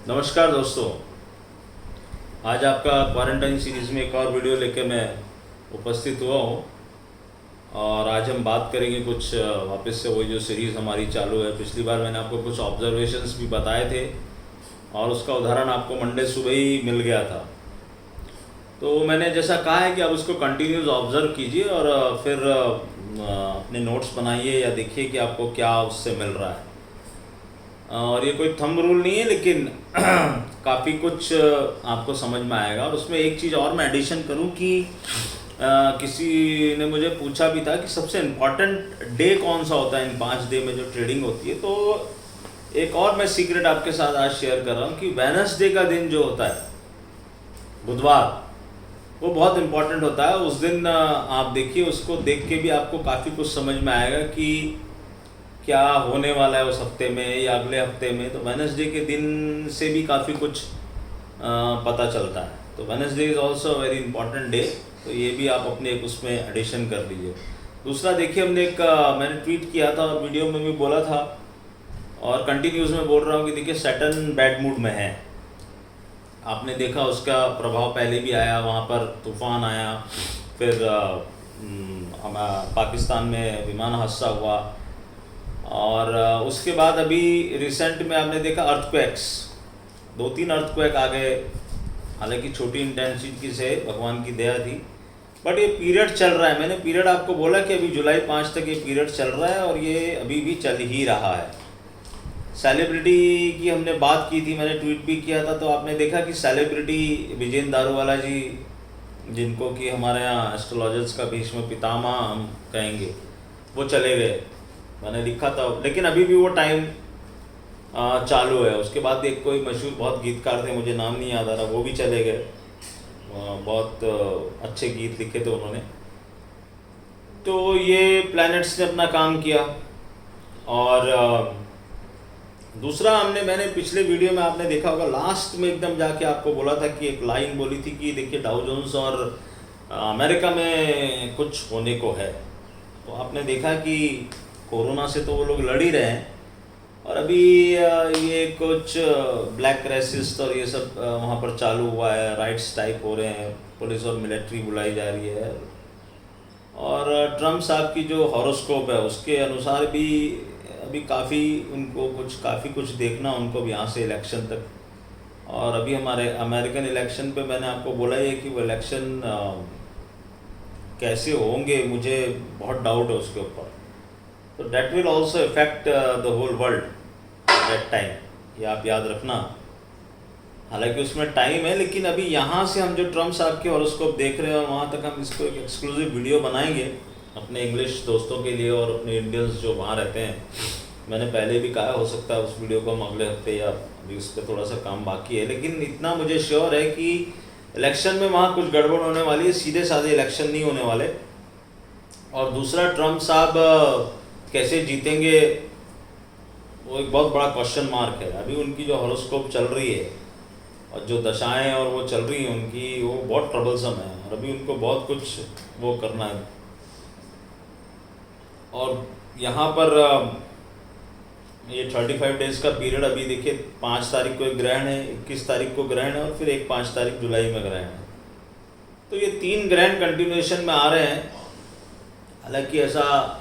नमस्कार दोस्तों। आज आपका क्वारंटाइन सीरीज़ में एक और वीडियो लेके मैं उपस्थित हुआ हूँ। और आज हम बात करेंगे कुछ वापस से वही जो सीरीज़ हमारी चालू है। पिछली बार मैंने आपको कुछ ऑब्जर्वेशंस भी बताए थे और उसका उदाहरण आपको मंडे सुबह ही मिल गया था। तो मैंने जैसा कहा है कि आप उसको कंटिन्यूस ऑब्ज़र्व कीजिए और फिर अपने नोट्स बनाइए या देखिए कि आपको क्या उससे मिल रहा है। और ये कोई थंब रूल नहीं है, लेकिन काफ़ी कुछ आपको समझ में आएगा। और उसमें एक चीज़ और मैं एडिशन करूं कि किसी ने मुझे पूछा भी था कि सबसे इम्पॉर्टेंट डे कौन सा होता है इन 5 डे में जो ट्रेडिंग होती है। तो एक और मैं सीक्रेट आपके साथ आज शेयर कर रहा हूँ कि वेडनेसडे का दिन जो होता है, बुधवार, वो बहुत इम्पॉर्टेंट होता है। उस दिन आप देखिए, उसको देख के भी आपको काफ़ी कुछ समझ में आएगा कि क्या होने वाला है उस हफ्ते में या अगले हफ्ते में। तो वेडनेसडे के दिन से भी काफ़ी कुछ पता चलता है। तो Wednesday is also very important day. तो ये भी आप अपने एक उसमें एडिशन कर लीजिए। दूसरा देखिए, हमने एक मैंने ट्वीट किया था और वीडियो में भी बोला था और कंटिन्यूस में बोल रहा हूँ कि देखिए सैटर्न बैड मूड में है। आपने देखा उसका प्रभाव पहले भी आया, वहाँ पर तूफ़ान आया, फिर पाकिस्तान में विमान हादसा हुआ और उसके बाद अभी रिसेंट में आपने देखा अर्थक्वेक्स, 2-3 अर्थक्वेक आ गए। हालांकि छोटी इंटेंसिटी से, भगवान की दया थी, बट ये पीरियड चल रहा है। मैंने पीरियड आपको बोला कि अभी जुलाई 5 तक ये पीरियड चल रहा है और ये अभी भी चल ही रहा है। सेलिब्रिटी की हमने बात की थी, मैंने ट्वीट भी किया था। तो आपने देखा कि सेलिब्रिटी विजेंद्र दारूवाला जी, जिनको कि हमारे यहाँ एस्ट्रोलॉजर्स का भीष्म पितामह हम कहेंगे, वो चले गए। मैंने लिखा था, लेकिन अभी भी वो टाइम चालू है। उसके बाद एक कोई मशहूर बहुत गीतकार थे, मुझे नाम नहीं याद आ रहा, वो भी चले गए। बहुत अच्छे गीत लिखे थे उन्होंने। तो ये प्लैनेट्स ने अपना काम किया। और दूसरा मैंने पिछले वीडियो में आपने देखा होगा, लास्ट में एकदम जाके आपको बोला था कि एक लाइन बोली थी कि देखिए डाउ जोन्स और अमेरिका में कुछ होने को है। तो आपने देखा कि कोरोना से तो वो लोग लड़ ही रहे हैं और अभी ये कुछ ब्लैक रेसिस्ट और ये सब वहाँ पर चालू हुआ है, राइट्स टाइप हो रहे हैं, पुलिस और मिलिट्री बुलाई जा रही है। और ट्रम्प साहब की जो हॉरोस्कोप है उसके अनुसार भी अभी काफ़ी कुछ देखना उनको भी यहाँ से इलेक्शन तक। और अभी हमारे अमेरिकन इलेक्शन पे मैंने आपको बोला ही है कि वो इलेक्शन कैसे होंगे, मुझे बहुत डाउट है उसके ऊपर। तो that will also affect the whole world that time, ये आप याद रखना। हालांकि उसमें टाइम है, लेकिन अभी यहाँ से हम जो ट्रम्प साहब के हॉरोस्कोप देख रहे हैं और वहाँ तक हम इसको एक एक्सक्लूसिव वीडियो बनाएंगे अपने इंग्लिश दोस्तों के लिए और अपने इंडियंस जो वहाँ रहते हैं। मैंने पहले भी कहा, हो सकता है उस वीडियो को हम अगले हफ्ते या अभी उस पर थोड़ा सा काम बाकी है, लेकिन इतना मुझे श्योर है कि इलेक्शन में वहाँ कुछ गड़बड़ होने वाली है, सीधे साधे इलेक्शन नहीं होने वाले। और दूसरा, ट्रम्प साहब कैसे जीतेंगे वो एक बहुत बड़ा क्वेश्चन मार्क है। अभी उनकी जो हॉरोस्कोप चल रही है और जो दशाएं और वो चल रही हैं उनकी, वो बहुत ट्रबलसम है और अभी उनको बहुत कुछ वो करना है। और यहाँ पर ये 35 डेज़ का पीरियड, अभी देखिए 5 तारीख को एक ग्रहण है, 21 तारीख को ग्रहण है और फिर एक 5 तारीख जुलाई में ग्रहण है। तो ये 3 ग्रहण कंटिन्यूएशन में आ रहे हैं। हालांकि ऐसा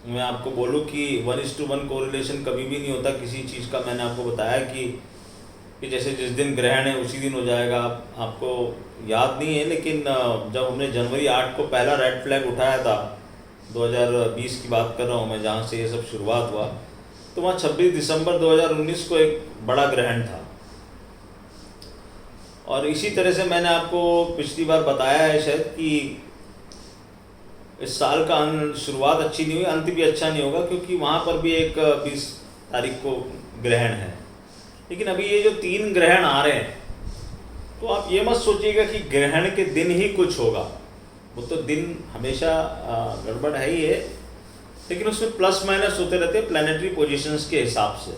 मैं आपको बोलूँ कि 1:1 कोरिलेशन कभी भी नहीं होता किसी चीज़ का। मैंने आपको बताया कि जैसे जिस दिन ग्रहण है उसी दिन हो जाएगा। आपको याद नहीं है, लेकिन जब हमने जनवरी 8 को पहला रेड फ्लैग उठाया था, 2020 की बात कर रहा हूँ मैं, जहाँ से ये सब शुरुआत हुआ, तो वहाँ 26 दिसंबर 2019 को एक बड़ा ग्रहण था। और इसी तरह से मैंने आपको पिछली बार बताया है शायद कि इस साल का शुरुआत अच्छी नहीं हुई, अंत भी अच्छा नहीं होगा, क्योंकि वहाँ पर भी एक 20 तारीख को ग्रहण है। लेकिन अभी ये जो 3 ग्रहण आ रहे हैं, तो आप ये मत सोचिएगा कि ग्रहण के दिन ही कुछ होगा। वो तो दिन हमेशा गड़बड़ है ही है, लेकिन उसमें प्लस माइनस होते रहते हैं प्लैनेटरी पोजीशंस के हिसाब से।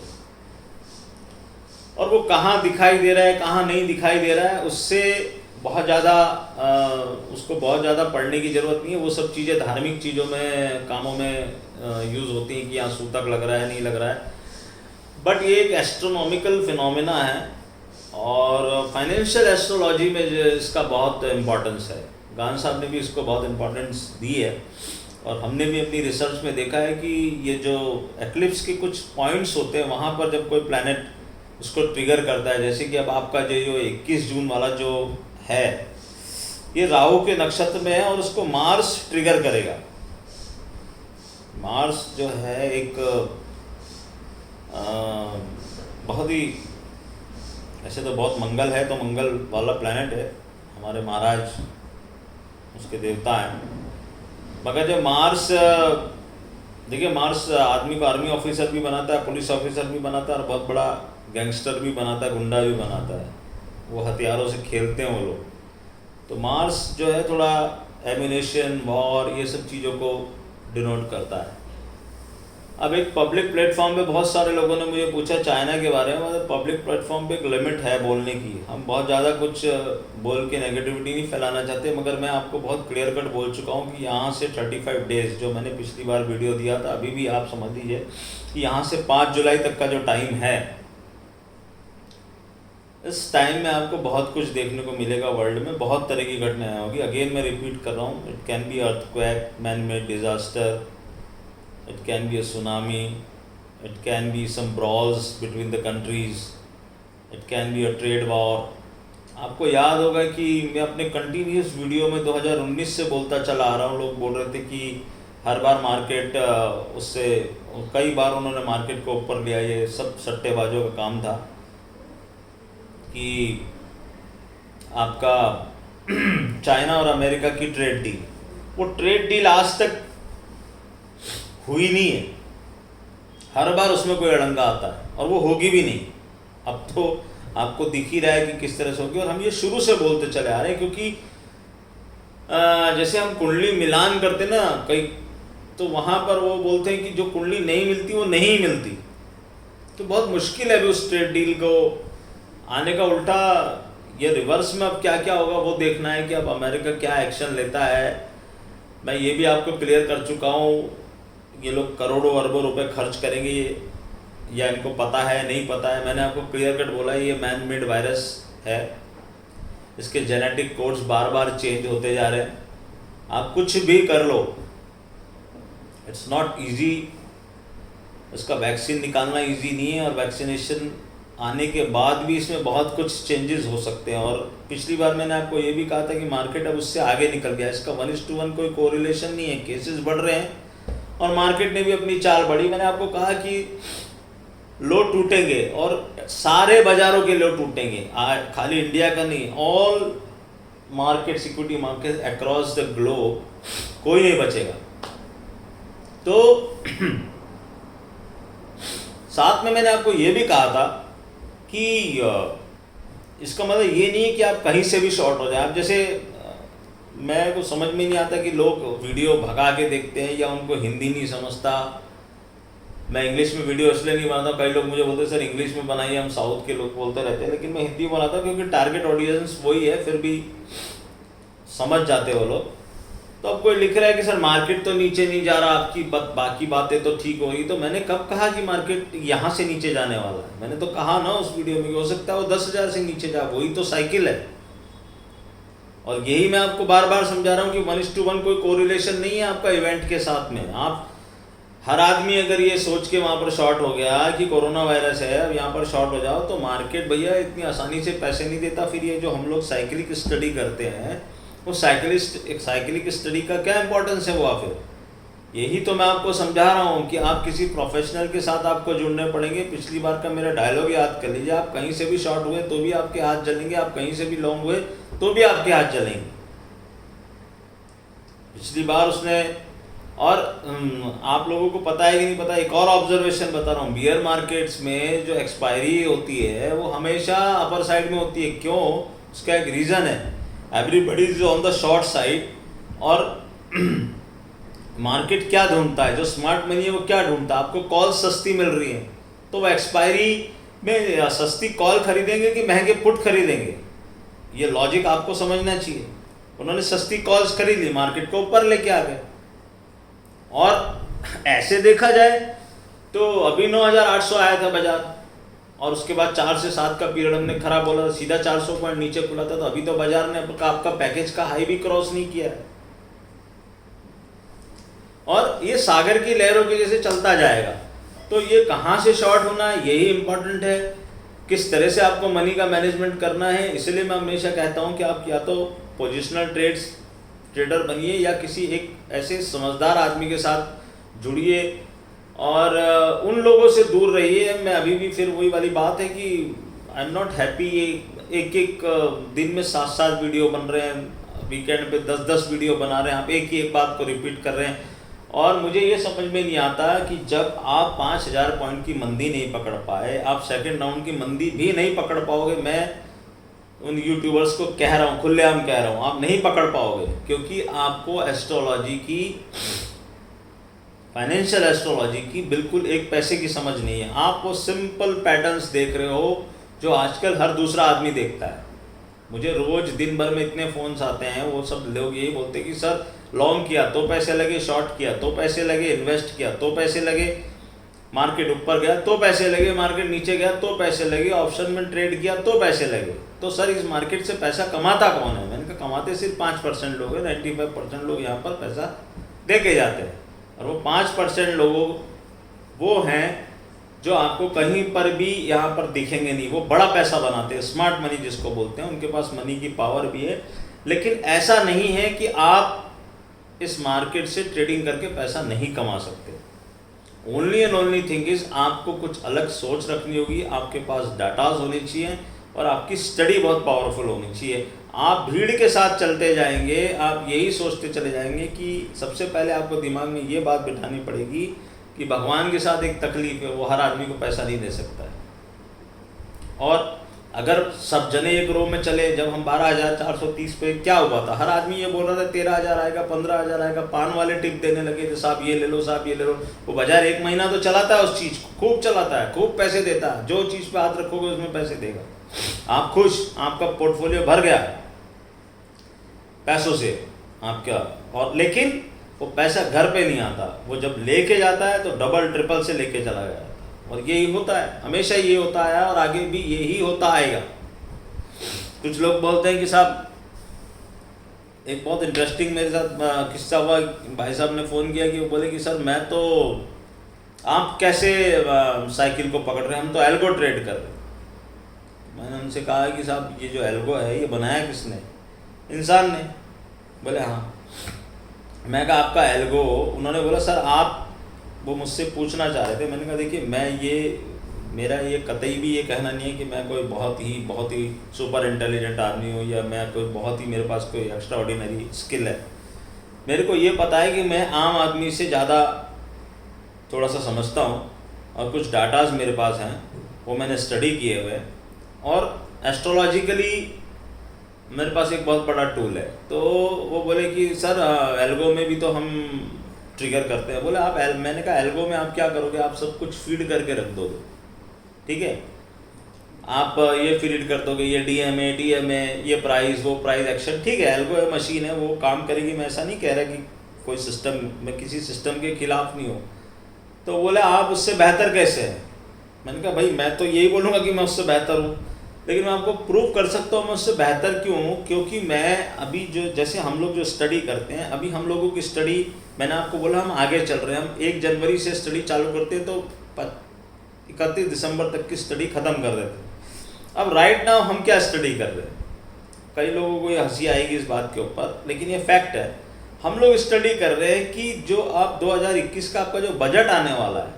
और वो कहाँ दिखाई दे रहा है, कहाँ नहीं दिखाई दे रहा है, उससे बहुत ज़्यादा उसको बहुत ज़्यादा पढ़ने की ज़रूरत नहीं है। वो सब चीज़ें धार्मिक चीज़ों में, कामों में यूज़ होती हैं कि यहाँ सूतक लग रहा है, नहीं लग रहा है। बट ये एक एस्ट्रोनॉमिकल फिनोमेना है और फाइनेंशियल एस्ट्रोलॉजी में जो इसका बहुत इम्पोर्टेंस है। गान साहब ने भी इसको बहुत इम्पोर्टेंस दी है और हमने भी अपनी रिसर्च में देखा है कि ये जो एक्लिप्स के कुछ पॉइंट्स होते हैं वहाँ पर जब कोई प्लैनेट उसको ट्रिगर करता है, जैसे कि अब आपका जो 21 जून वाला जो है ये राहु के नक्षत्र में है और उसको मार्स ट्रिगर करेगा। मार्स जो है एक बहुत ही, ऐसे तो बहुत मंगल है, तो मंगल वाला प्लैनेट है, हमारे महाराज उसके देवता हैं। मगर जब मार्स, देखिए मार्स आदमी को आर्मी ऑफिसर भी बनाता है, पुलिस ऑफिसर भी बनाता है और बहुत बड़ा गैंगस्टर भी बनाता है, गुंडा भी बनाता है। वो हथियारों से खेलते हैं वो लोग। तो मार्स जो है थोड़ा एम्यूनेशन, वॉर, ये सब चीज़ों को डिनोट करता है। अब एक पब्लिक प्लेटफॉर्म पे बहुत सारे लोगों ने मुझे पूछा चाइना के बारे में, मतलब पब्लिक प्लेटफॉर्म पे एक लिमिट है बोलने की। हम बहुत ज़्यादा कुछ बोल के नेगेटिविटी नहीं फैलाना चाहते, मगर मैं आपको बहुत क्लियर कट बोल चुका हूँ कि यहाँ से 35 डेज़, जो मैंने पिछली बार वीडियो दिया था, अभी भी आप समझ लीजिए कि यहाँ से 5 जुलाई तक का जो टाइम है, इस टाइम में आपको बहुत कुछ देखने को मिलेगा। वर्ल्ड में बहुत तरह की घटनाएँ होगी। अगेन मैं रिपीट कर रहा हूँ, it can be earthquake, man made disaster, it can be a tsunami, it can be some brawls between the countries, it can be a trade war। आपको याद होगा कि मैं अपने कंटिन्यूस वीडियो में 2019 से बोलता चला आ रहा हूँ। लोग बोल रहे थे कि हर बार मार्केट उससे, कई बार उन्होंने मार्केट को ऊपर लिया, ये सब सट्टेबाजों का काम था कि आपका चाइना और अमेरिका की ट्रेड डील, वो ट्रेड डील आज तक हुई नहीं है। हर बार उसमें कोई अड़ंगा आता है और वो होगी भी नहीं। अब तो आपको दिख ही रहा है कि किस तरह से होगी, और हम ये शुरू से बोलते चले आ रहे हैं। क्योंकि जैसे हम कुंडली मिलान करते ना कई, तो वहाँ पर वो बोलते हैं कि जो कुंडली नहीं मिलती वो नहीं मिलती। तो बहुत मुश्किल है अभी उस ट्रेड डील को आने का। उल्टा ये रिवर्स में अब क्या क्या होगा वो देखना है कि अब अमेरिका क्या एक्शन लेता है। मैं ये भी आपको क्लियर कर चुका हूँ, ये लोग करोड़ों अरबों रुपए खर्च करेंगे, या इनको पता है नहीं पता है। मैंने आपको क्लियर कट बोला है, ये मैन मेड वायरस है, इसके जेनेटिक कोड्स बार बार चेंज होते जा रहे हैं। आप कुछ भी कर लो, इट्स नॉट इजी। इसका वैक्सीन निकालना इजी नहीं है, और वैक्सीनेशन आने के बाद भी इसमें बहुत कुछ चेंजेस हो सकते हैं। और पिछली बार मैंने आपको ये भी कहा था कि मार्केट अब उससे आगे निकल गया। इसका 1:1 कोई कोरिलेशन नहीं है, केसेस बढ़ रहे हैं और मार्केट ने भी अपनी चाल बढ़ी। मैंने आपको कहा कि लो टूटेंगे और सारे बाजारों के लो टूटेंगे, खाली इंडिया का नहीं, all market, security market across the globe, कोई नहीं बचेगा। तो साथ में मैंने आपको ये भी कहा था कि इसका मतलब ये नहीं है कि आप कहीं से भी शॉर्ट हो जाए। आप जैसे, मैं को समझ में नहीं आता कि लोग वीडियो भगा के देखते हैं या उनको हिंदी नहीं समझता। मैं इंग्लिश में वीडियो इसलिए नहीं बनाता, कई लोग मुझे बोलते हैं सर इंग्लिश में बनाइए, हम साउथ के लोग बोलते रहते हैं, लेकिन मैं हिंदी में बनाता हूँ क्योंकि टारगेट ऑडियंस वही है, फिर भी समझ जाते वो लोग। तो अब कोई लिख रहा है कि सर मार्केट तो नीचे नहीं जा रहा, आपकी बाकी बातें तो ठीक हो रही। तो मैंने कब कहा कि मार्केट यहाँ से नीचे जाने वाला है? मैंने तो कहा ना उस वीडियो में, हो सकता है वो 10,000 से नीचे जा, वही तो साइकिल है। और यही मैं आपको बार बार समझा रहा हूँ कि 1:1 कोई कोरिलेशन नहीं है आपका इवेंट के साथ में। आप हर आदमी अगर ये सोच के वहाँ पर शॉर्ट हो गया कि कोरोना वायरस है, अब यहाँ पर शॉर्ट हो जाओ, तो मार्केट भैया इतनी आसानी से पैसे नहीं देता। फिर ये जो हम लोग साइकिलिक स्टडी करते हैं, वो साइकिलिक स्टडी का क्या इंपॉर्टेंस है हुआ? फिर यही तो मैं आपको समझा रहा हूँ कि आप किसी प्रोफेशनल के साथ आपको जुड़ने पड़ेंगे। पिछली बार का मेरा डायलॉग याद कर लीजिए, आप कहीं से भी शॉर्ट हुए तो भी आपके हाथ जलेंगे, आप कहीं से भी लॉन्ग हुए तो भी आपके हाथ जलेंगे। पिछली बार उसने, और आप लोगों को पता है कि नहीं पता, एक और ऑब्जर्वेशन बता रहा हूँ, बियर मार्केट्स में जो एक्सपायरी होती है वो हमेशा अपर साइड में होती है। क्यों? उसका एक रीज़न है, everybody is on the short side. और मार्केट क्या ढूंढता है? जो स्मार्ट मनी है वो क्या ढूंढता है? आपको कॉल सस्ती मिल रही है तो वो एक्सपायरी में सस्ती कॉल खरीदेंगे कि महंगे पुट खरीदेंगे? ये लॉजिक आपको समझना चाहिए। उन्होंने सस्ती कॉल्स खरीद ली, मार्केट को ऊपर लेके आ गए। और ऐसे देखा जाए तो अभी 9,800 आया था बाजार, और उसके बाद 4 से 7 का पीरियड हमने खराब बोला था, सीधा 400 पॉइंट नीचे खुला था। तो अभी तो बाजार ने आपका पैकेज का हाई भी क्रॉस नहीं किया है, और ये सागर की लहरों के जैसे चलता जाएगा। तो ये कहाँ से शॉर्ट होना है, यही इंपॉर्टेंट है, किस तरह से आपको मनी का मैनेजमेंट करना है। इसलिए मैं हमेशा कहता हूँ कि आप या तो पोजिशनल ट्रेडर बनिए, या किसी एक ऐसे समझदार आदमी के साथ जुड़िए, और उन लोगों से दूर रहिए। मैं अभी भी फिर वही वाली बात है कि आई एम नॉट हैप्पी। एक दिन में 7 वीडियो बन रहे हैं, वीकेंड पे 10 वीडियो बना रहे हैं, आप एक ही एक बात को रिपीट कर रहे हैं, और मुझे ये समझ में नहीं आता कि जब आप 5,000 पॉइंट की मंदी नहीं पकड़ पाए, आप सेकंड राउंड की मंदी भी नहीं पकड़ पाओगे। मैं उन यूट्यूबर्स को कह रहा हूँ, खुलेआम कह रहा हूँ, आप नहीं पकड़ पाओगे, क्योंकि आपको एस्ट्रोलॉजी की, फाइनेंशियल एस्ट्रोलॉजी की बिल्कुल एक पैसे की समझ नहीं है। आप वो सिंपल पैटर्न्स देख रहे हो जो आजकल हर दूसरा आदमी देखता है। मुझे रोज दिन भर में इतने फ़ोन्स आते हैं, वो सब लोग यही बोलते हैं कि सर लॉन्ग किया तो पैसे लगे, शॉर्ट किया तो पैसे लगे, इन्वेस्ट किया तो पैसे लगे, मार्केट ऊपर गया तो पैसे लगे, मार्केट नीचे गया तो पैसे लगे, ऑप्शन में ट्रेड किया तो पैसे लगे। तो सर इस मार्केट से पैसा कमाता कौन है? मैंने कहा कमाते सिर्फ 5% लोग हैं, 95% लोग यहाँ पर पैसा दे के जाते हैं, और वो 5% लोगों वो हैं जो आपको कहीं पर भी यहाँ पर दिखेंगे नहीं। वो बड़ा पैसा बनाते हैं, स्मार्ट मनी जिसको बोलते हैं, उनके पास मनी की पावर भी है। लेकिन ऐसा नहीं है कि आप इस मार्केट से ट्रेडिंग करके पैसा नहीं कमा सकते। Only and only thing is आपको कुछ अलग सोच रखनी होगी, आपके पास डाटाज होने चाहिए, और आपकी स्टडी बहुत पावरफुल होनी चाहिए। आप भीड़ के साथ चलते जाएंगे, आप यही सोचते चले जाएंगे कि सबसे पहले आपको दिमाग में ये बात बिठानी पड़ेगी कि भगवान के साथ एक तकलीफ है, वो हर आदमी को पैसा नहीं दे सकता है। और अगर सब जने एक रो में चले, जब हम 12,430 पे क्या हुआ था, हर आदमी ये बोल रहा था 13,000 आएगा, 15,000 आएगा, पान वाले टिप देने लगे थे, साहब ये ले लो, साहब ये ले लो। वो बाजार 1 महीना तो चलाता है, उस चीज़ को खूब चलाता है, खूब पैसे देता है, जो चीज़ पे हाथ रखोगे उसमें पैसे देगा। आप खुश, आपका पोर्टफोलियो भर गया पैसों से आपका, और लेकिन वो पैसा घर पे नहीं आता, वो जब लेके जाता है तो डबल ट्रिपल से लेके चला गया। और यही होता है, हमेशा ये होता है, और आगे भी यही होता आएगा। कुछ लोग बोलते हैं कि साहब, एक बहुत इंटरेस्टिंग मेरे साथ किस्सा हुआ, भाई साहब ने फ़ोन किया कि वो बोले कि सर मैं तो, आप कैसे साइकिल को पकड़ रहे हैं, हम तो एल्गो ट्रेड कर रहे हैं। मैंने उनसे कहा कि साहब ये जो एल्गो है ये बनाया किसने? इंसान ने। बोले हाँ। मैं कहा आपका एल्गो, उन्होंने बोला सर आप, वो मुझसे पूछना चाह रहे थे। मैंने कहा देखिए मेरा ये कतई भी ये कहना नहीं है कि मैं कोई बहुत ही सुपर इंटेलिजेंट आदमी हूँ, या मैं कोई बहुत ही, मेरे पास कोई एक्स्ट्रा ऑर्डिनरी स्किल है। मेरे को ये पता है कि मैं आम आदमी से ज़्यादा थोड़ा सा समझता हूँ, और कुछ डाटाज मेरे पास हैं, वो मैंने स्टडी किए हुए हैं, और एस्ट्रोलॉजिकली मेरे पास एक बहुत बड़ा टूल है। तो वो बोले कि सर एल्गो में भी तो हम ट्रिगर करते हैं। बोले आप मैंने कहा एल्गो में आप क्या करोगे, आप सब कुछ फीड करके रख दोगे, ठीक है, आप ये फीड कर दोगे, ये डीएमए ये प्राइस, वो प्राइस एक्शन, ठीक है, एल्गो है, मशीन है, वो काम करेगी। मैं ऐसा नहीं कह रहा कि कोई सिस्टम, मैं किसी सिस्टम के खिलाफ नहीं हूँ। तो बोले आप उससे बेहतर कैसे हैं? मैंने कहा भाई मैं तो यही बोलूँगा कि मैं उससे बेहतर हूँ, लेकिन मैं आपको प्रूव कर सकता हूँ मैं उससे बेहतर क्यों हूँ। क्योंकि मैं अभी जो, जैसे हम लोग जो स्टडी करते हैं, अभी हम लोगों की स्टडी, मैंने आपको बोला हम आगे चल रहे हैं, हम 1 जनवरी से स्टडी चालू करते हैं तो 31 दिसंबर तक की स्टडी ख़त्म कर देते हैं। अब राइट नाउ हम क्या स्टडी कर रहे हैं? कई लोगों को ये हंसी आएगी इस बात के ऊपर, लेकिन ये फैक्ट है। हम लोग स्टडी कर रहे हैं कि जो आप 2021 का आपका जो बजट आने वाला है,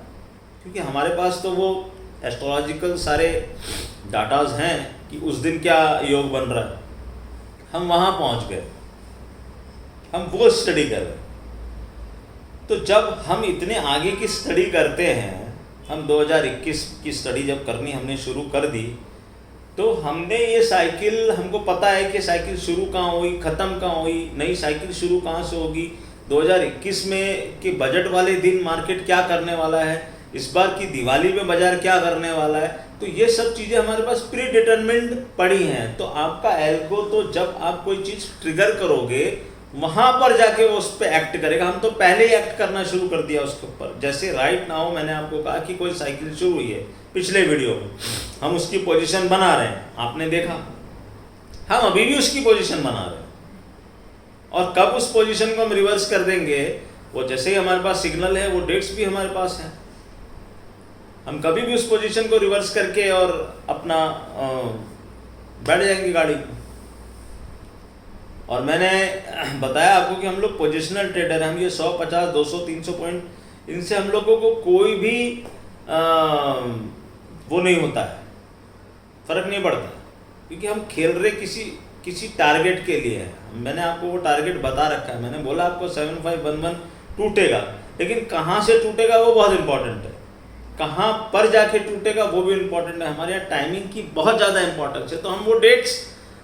क्योंकि हमारे पास तो वो एस्ट्रोलॉजिकल सारे डाटाज हैं कि उस दिन क्या योग बन रहा है, हम वहाँ पहुँच गए, हम वो स्टडी कर रहे हैं। तो जब हम इतने आगे की स्टडी करते हैं, हम 2021 की स्टडी जब करनी हमने शुरू कर दी, तो हमने ये साइकिल, हमको पता है कि साइकिल शुरू कहाँ हुई, ख़त्म कहाँ हुई, नई साइकिल शुरू कहाँ से होगी, 2021 में कि बजट वाले दिन मार्केट क्या करने वाला है, इस बार की दिवाली में बाजार क्या करने वाला है। तो ये सब चीज़ें हमारे पास प्री डिटरमिन्ड पड़ी हैं। तो आपका एल्गो, तो जब आप कोई चीज़ ट्रिगर करोगे वहाँ पर जाके वो उस पर एक्ट करेगा। हम तो पहले ही एक्ट करना शुरू कर दिया उसके ऊपर। जैसे राइट नाउ मैंने आपको कहा कि कोई साइकिल शुरू हुई है, पिछले वीडियो में हम उसकी पोजीशन बना रहे हैं, आपने देखा, हम अभी भी उसकी पोजीशन बना रहे हैं। और कब उस पोजीशन को हम रिवर्स कर देंगे, वो जैसे ही हमारे पास सिग्नल है, वो डेट्स भी हमारे पास हैं, हम कभी भी उस पोजीशन को रिवर्स करके और अपना बैठ जाएंगे गाड़ी को। और मैंने बताया आपको कि हम लोग पोजिशनल ट्रेडर हैं। हम ये 100, 50, 200, 300 पॉइंट, इनसे हम लोगों को कोई भी वो नहीं होता है, फर्क नहीं पड़ता, क्योंकि हम खेल रहे किसी टारगेट के लिए है। मैंने आपको वो टारगेट बता रखा है। मैंने बोला आपको 7511 टूटेगा, लेकिन कहाँ से टूटेगा वो बहुत इंपॉर्टेंट है, कहाँ पर जाके टूटेगा वो भी इम्पोर्टेंट है। हमारे यहाँ टाइमिंग की बहुत ज़्यादा इंपॉर्टेंस है। तो हम वो डेट्स,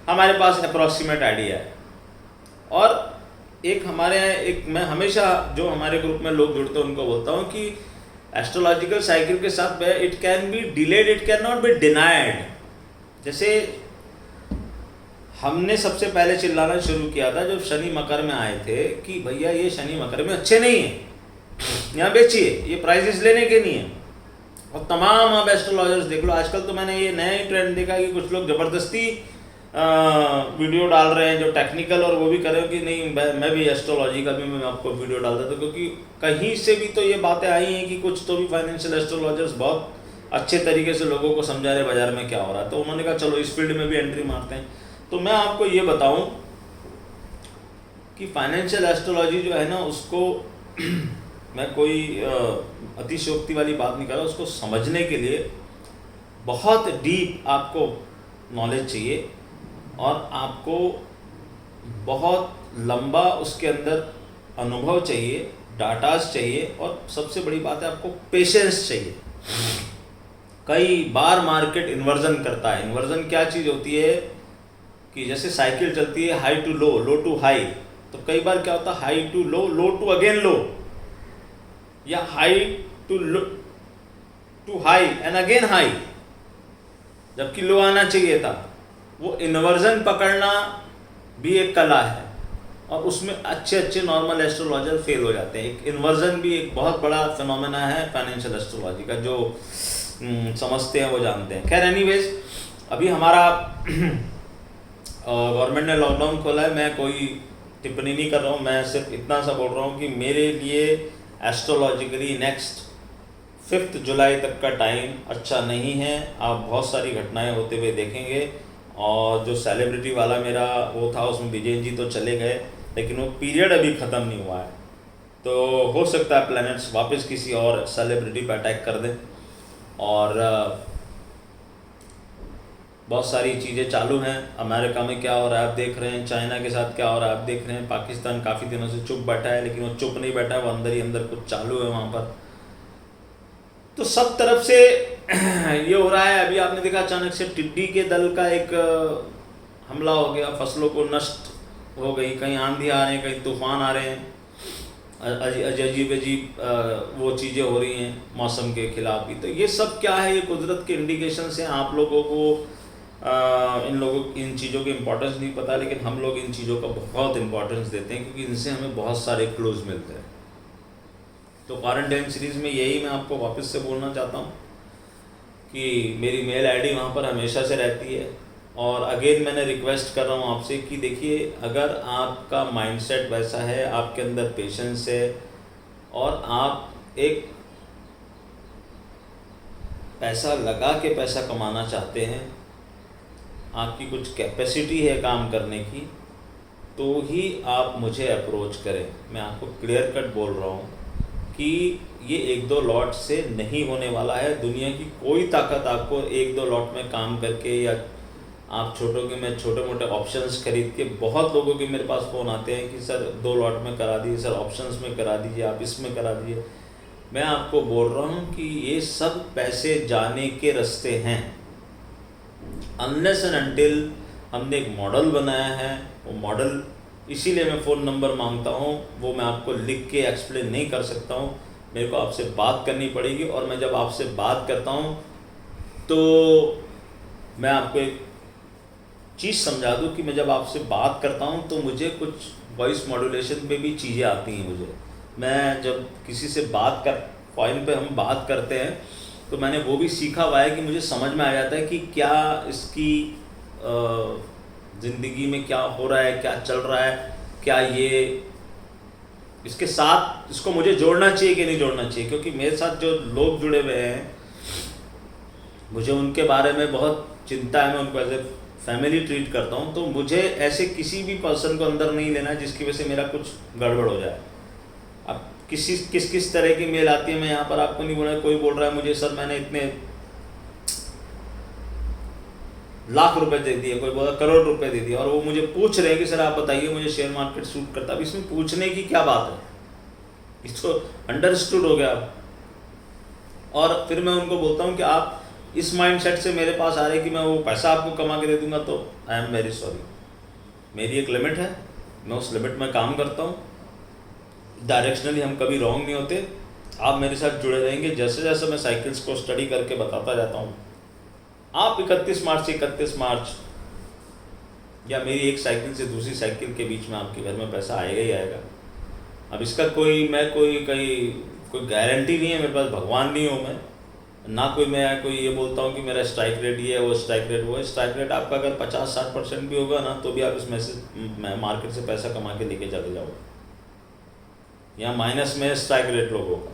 हमारे पास अप्रॉक्सीमेट आइडिया है। और एक हमारे यहाँ एक, मैं हमेशा जो हमारे ग्रुप में लोग जुड़ते हैं उनको बोलता हूँ कि एस्ट्रोलॉजिकल साइकिल के साथ it can be delayed, it can not be denied. जैसे हमने सबसे पहले चिल्लाना शुरू किया था जब शनि मकर में आए थे कि भैया ये शनि मकर में अच्छे नहीं है, यहाँ बेचिए, ये प्राइजेस लेने के नहीं है। और तमाम आप एस्ट्रोलॉजर्स देख लो, आजकल तो मैंने ये नया ही ट्रेंड देखा कि कुछ लोग ज़बरदस्ती वीडियो डाल रहे हैं जो टेक्निकल, और वो भी कर रहे हो कि नहीं मैं भी एस्ट्रोलॉजी का भी मैं आपको वीडियो डाल देता हूँ, क्योंकि कहीं से भी तो ये बातें आई हैं कि कुछ तो भी फाइनेंशियल एस्ट्रोलॉजर्स बहुत अच्छे तरीके से लोगों को समझा रहे बाजार में क्या हो रहा है। तो उन्होंने कहा चलो इस फील्ड में भी एंट्री मारते हैं। तो मैं आपको ये बताऊँ कि फाइनेंशियल एस्ट्रोलॉजी जो है ना, उसको मैं कोई अतिशयोक्ति वाली बात नहीं कर रहा, उसको समझने के लिए बहुत डीप आपको नॉलेज चाहिए और आपको बहुत लंबा उसके अंदर अनुभव चाहिए, डाटास चाहिए, और सबसे बड़ी बात है आपको पेशेंस चाहिए। कई बार मार्केट इन्वर्जन करता है। इन्वर्जन क्या चीज़ होती है कि जैसे साइकिल चलती है high to low, low to high, तो कई बार क्या होता है high to low, low to again low, या high to low to high and again high, जबकि लो आना चाहिए था। वो इन्वर्जन पकड़ना भी एक कला है, और उसमें अच्छे नॉर्मल एस्ट्रोलॉजर फेल हो जाते हैं। एक इन्वर्जन भी एक बहुत बड़ा फिनोमेना है फाइनेंशियल एस्ट्रोलॉजी का, जो समझते हैं वो जानते हैं। खैर एनीवेज, अभी हमारा गवर्नमेंट ने लॉकडाउन खोला है। मैं कोई टिप्पणी नहीं कर रहा हूँ, मैं सिर्फ इतना सा बोल रहा हूँ कि मेरे लिए एस्ट्रोलॉजिकली नेक्स्ट 5 जुलाई तक का टाइम अच्छा नहीं है। आप बहुत सारी घटनाएं होते हुए देखेंगे, और जो सेलिब्रिटी वाला मेरा वो था उसमें विजय जी तो चले गए, लेकिन वो पीरियड अभी ख़त्म नहीं हुआ है। तो हो सकता है प्लैनेट्स वापस किसी और सेलिब्रिटी पर अटैक कर दें, और बहुत सारी चीज़ें चालू हैं। अमेरिका में क्या हो रहा है आप देख रहे हैं, चाइना के साथ क्या हो रहा है आप देख रहे हैं, पाकिस्तान काफ़ी दिनों से चुप बैठा है, लेकिन वो चुप नहीं बैठा है, वो अंदर ही अंदर कुछ चालू है वहाँ पर। तो सब तरफ से ये हो रहा है। अभी आपने देखा अचानक से टिड्डी के दल का एक हमला हो गया, फसलों को नष्ट हो गई, कहीं आंधी आ रहे हैं, कहीं तूफान आ रहे हैं, अजीब वो चीज़ें हो रही हैं मौसम के खिलाफ भी। तो ये सब क्या है, ये कुदरत के इंडिकेशन से आप लोगों को इन चीज़ों की इम्पोर्टेंस नहीं पता, लेकिन हम लोग इन चीज़ों का बहुत इम्पोर्टेंस देते हैं, क्योंकि इनसे हमें बहुत सारे क्लूज मिलते हैं। तो क्वारंटाइन सीरीज़ में यही मैं आपको वापस से बोलना चाहता हूँ कि मेरी मेल आईडी वहाँ पर हमेशा से रहती है। और अगेन मैंने रिक्वेस्ट कर रहा हूँ आपसे कि देखिए, अगर आपका माइंडसेट वैसा है, आपके अंदर पेशेंस है, और आप एक पैसा लगा के पैसा कमाना चाहते हैं, आपकी कुछ कैपेसिटी है काम करने की, तो ही आप मुझे अप्रोच करें। मैं आपको क्लियर कट बोल रहा हूँ कि ये 1-2 लॉट से नहीं होने वाला है। दुनिया की कोई ताकत आपको 1-2 लॉट में काम करके, या आप छोटे मोटे ऑप्शंस खरीद के, बहुत लोगों के मेरे पास फ़ोन आते हैं कि सर 2 लॉट में करा दीजिए, सर ऑप्शंस में करा दीजिए, आप इसमें करा दीजिए। मैं आपको बोल रहा हूँ कि ये सब पैसे जाने के रास्ते हैं। अनलेस एंड अनटिल हमने एक मॉडल बनाया है, वो मॉडल, इसीलिए मैं फ़ोन नंबर मांगता हूँ, वो मैं आपको लिख के एक्सप्लेन नहीं कर सकता हूँ, मेरे को आपसे बात करनी पड़ेगी। और मैं जब आपसे बात करता हूँ तो मैं आपको एक चीज़ समझा दूँ कि मैं जब आपसे बात करता हूँ तो मुझे कुछ वॉइस मॉड्यूलेशन पे भी चीज़ें आती हैं मुझे। मैं जब किसी से बात कर फ़ोन पे हम बात करते हैं तो मैंने वो भी सीखा हुआ है कि मुझे समझ में आ जाता है कि क्या इसकी ज़िंदगी में क्या हो रहा है, क्या चल रहा है, क्या ये इसके साथ इसको मुझे जोड़ना चाहिए कि नहीं जोड़ना चाहिए। क्योंकि मेरे साथ जो लोग जुड़े हुए हैं मुझे उनके बारे में बहुत चिंता है, मैं उनको एज ए फैमिली ट्रीट करता हूँ। तो मुझे ऐसे किसी भी पर्सन को अंदर नहीं लेना जिसकी वजह से मेरा कुछ गड़बड़ हो जाए। अब किस तरह की मेल आती है मैं यहाँ पर आपको नहीं बोल रहा। कोई बोल रहा है मुझे सर मैंने इतने लाख रुपए दे दिए, कोई बोला करोड़ रुपए दे दिए, और वो मुझे पूछ रहे हैं कि सर आप बताइए मुझे शेयर मार्केट सूट करता है। अब इसमें पूछने की क्या बात है, इसको अंडरस्टूड हो गया। और फिर मैं उनको बोलता हूँ कि आप इस माइंडसेट से मेरे पास आ रहे कि मैं वो पैसा आपको कमा के दे दूंगा, तो आई एम वेरी सॉरी। मेरी एक लिमिट है, मैं उस लिमिट में काम करता हूँ। डायरेक्शनली हम कभी रॉन्ग नहीं होते। आप मेरे साथ जुड़े रहेंगे, जैसे जैसे मैं साइकिल्स को स्टडी करके बताता जाता हूँ। आप 31 मार्च से 31 मार्च या मेरी एक साइकिल से दूसरी साइकिल के बीच में आपके घर में पैसा आएगा ही आएगा। अब इसका कोई गारंटी नहीं है, मेरे पास भगवान नहीं हूँ मैं ना, कोई ये बोलता हूँ कि मेरा स्ट्राइक रेट ये है, वो स्ट्राइक रेट वो है। स्ट्राइक रेट आपका अगर 50-60% भी होगा ना तो भी आप इसमें से मार्केट से पैसा कमा के लेके चले जाओगे। यहाँ माइनस में स्ट्राइक रेट लोगों का,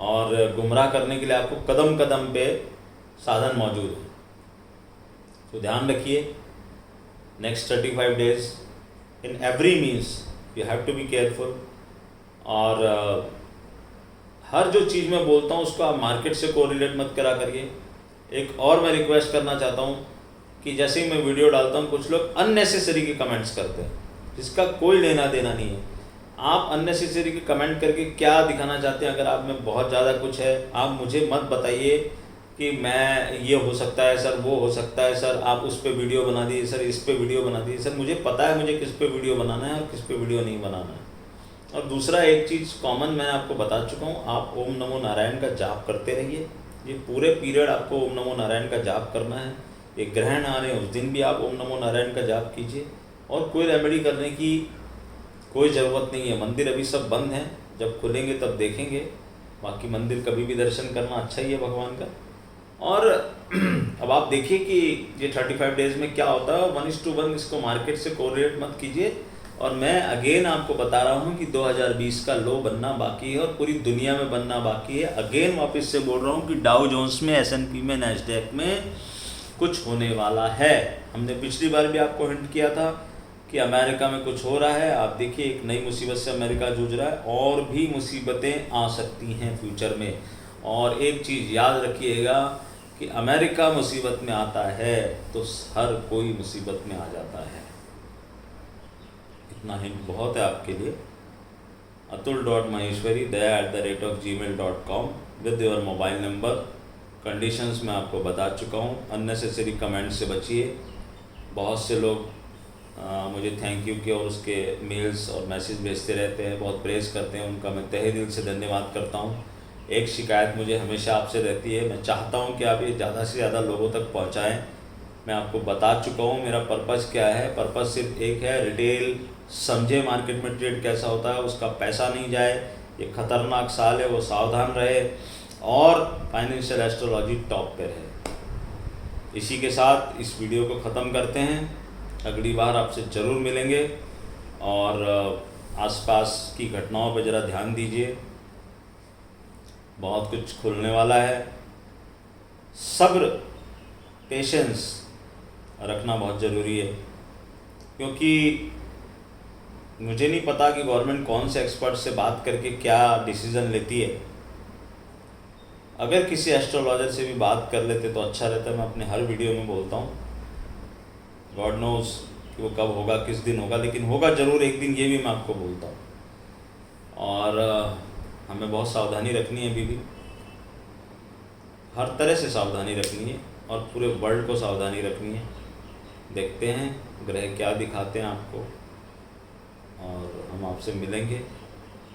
और गुमराह करने के लिए आपको कदम कदम पे साधन मौजूद है। तो ध्यान रखिए, next 35 days in every means you have to be careful. और हर जो चीज़ मैं बोलता हूँ उसको आप मार्केट से कोरिलेट मत करा करिए। एक और मैं रिक्वेस्ट करना चाहता हूँ कि जैसे ही मैं वीडियो डालता हूँ कुछ लोग अननेसेसरी के कमेंट्स करते हैं जिसका कोई लेना देना नहीं है। आप अननेसेसरी के कमेंट करके क्या दिखाना चाहते हैं? अगर आप में बहुत ज़्यादा कुछ है आप मुझे मत बताइए कि मैं ये हो सकता है सर, वो हो सकता है सर, आप उस पर वीडियो बना दीजिए सर, इस पर वीडियो बना दीजिए सर। मुझे पता है मुझे किस पे वीडियो बनाना है और किस पे वीडियो नहीं बनाना है। और दूसरा एक चीज़ कॉमन मैं आपको बता चुका हूँ, आप ओम नमो नारायण का जाप करते रहिए। ये पूरे पीरियड आपको ओम नमो नारायण का जाप करना है। ये ग्रहण आ रहे हैं उस दिन भी आप ओम नमो नारायण का जाप कीजिए। और कोई रेमेडी करने की कोई ज़रूरत नहीं है। मंदिर अभी सब बंद हैं, जब खुलेंगे तब देखेंगे। बाकी मंदिर कभी भी दर्शन करना अच्छा ही है भगवान का। और अब आप देखिए कि ये 35 डेज़ में क्या होता है। 1:1 इसको मार्केट से कोरिलेट मत कीजिए। और मैं अगेन आपको बता रहा हूँ कि 2020 का लो बनना बाकी है और पूरी दुनिया में बनना बाकी है। अगेन वापस से बोल रहा हूँ कि डाउ जोन्स में, S&P में, नैस्डैक में कुछ होने वाला है। हमने पिछली बार भी आपको हिंट किया था कि अमेरिका में कुछ हो रहा है। आप देखिए एक नई मुसीबत से अमेरिका जूझ रहा है, और भी मुसीबतें आ सकती हैं फ्यूचर में। और एक चीज़ याद रखिएगा कि अमेरिका मुसीबत में आता है तो हर कोई मुसीबत में आ जाता है। इतना हिंट बहुत है आपके लिए। atul.maheshwari@gmail.com with your mobile number. Conditions मैं आपको बता चुका हूँ। अननेसेसरी कमेंट से बचिए। बहुत से लोग मुझे थैंक यू के और उसके मेल्स और मैसेज भेजते रहते हैं, बहुत प्रेज़ करते हैं, उनका मैं तहे दिल से धन्यवाद करता हूँ। एक शिकायत मुझे हमेशा आपसे रहती है, मैं चाहता हूँ कि आप ये ज़्यादा से ज़्यादा लोगों तक पहुँचाएँ। मैं आपको बता चुका हूँ मेरा पर्पज़ क्या है। पर्पज़ सिर्फ एक है, रिटेल समझे मार्केट में ट्रेड कैसा होता है, उसका पैसा नहीं जाए। ये खतरनाक साल है, वो सावधान रहे और फाइनेंशियल एस्ट्रोलॉजी टॉप पे रहे। इसी के साथ इस वीडियो को ख़त्म करते हैं। अगली बार आपसे ज़रूर मिलेंगे। और आसपास की घटनाओं पर ज़रा ध्यान दीजिए, बहुत कुछ खुलने वाला है। सब्र, पेशेंस रखना बहुत ज़रूरी है, क्योंकि मुझे नहीं पता कि गवर्नमेंट कौन से एक्सपर्ट से बात करके क्या डिसीज़न लेती है। अगर किसी एस्ट्रोलॉजर से भी बात कर लेते तो अच्छा रहता है। मैं अपने हर वीडियो में बोलता हूँ, गॉड नोज़ कि वो कब होगा, किस दिन होगा, लेकिन होगा ज़रूर एक दिन, ये भी मैं आपको बोलता हूँ। और हमें बहुत सावधानी रखनी है, अभी भी हर तरह से सावधानी रखनी है और पूरे वर्ल्ड को सावधानी रखनी है। देखते हैं ग्रह क्या दिखाते हैं आपको, और हम आपसे मिलेंगे।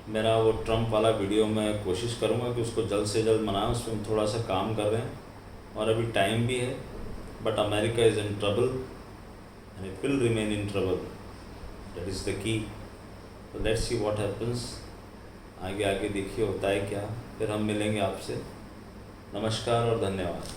मेरा वो ट्रम्प वाला वीडियो मैं कोशिश करूँगा कि उसको जल्द से जल्द बनाएं, उस पर हम थोड़ा सा काम कर रहे हैं और अभी टाइम भी है। but America is in trouble and it will remain in trouble. That is the key. So let's see what happens. आगे आगे देखिए होता है क्या. फिर हम मिलेंगे आपसे. नमस्कार और धन्यवाद.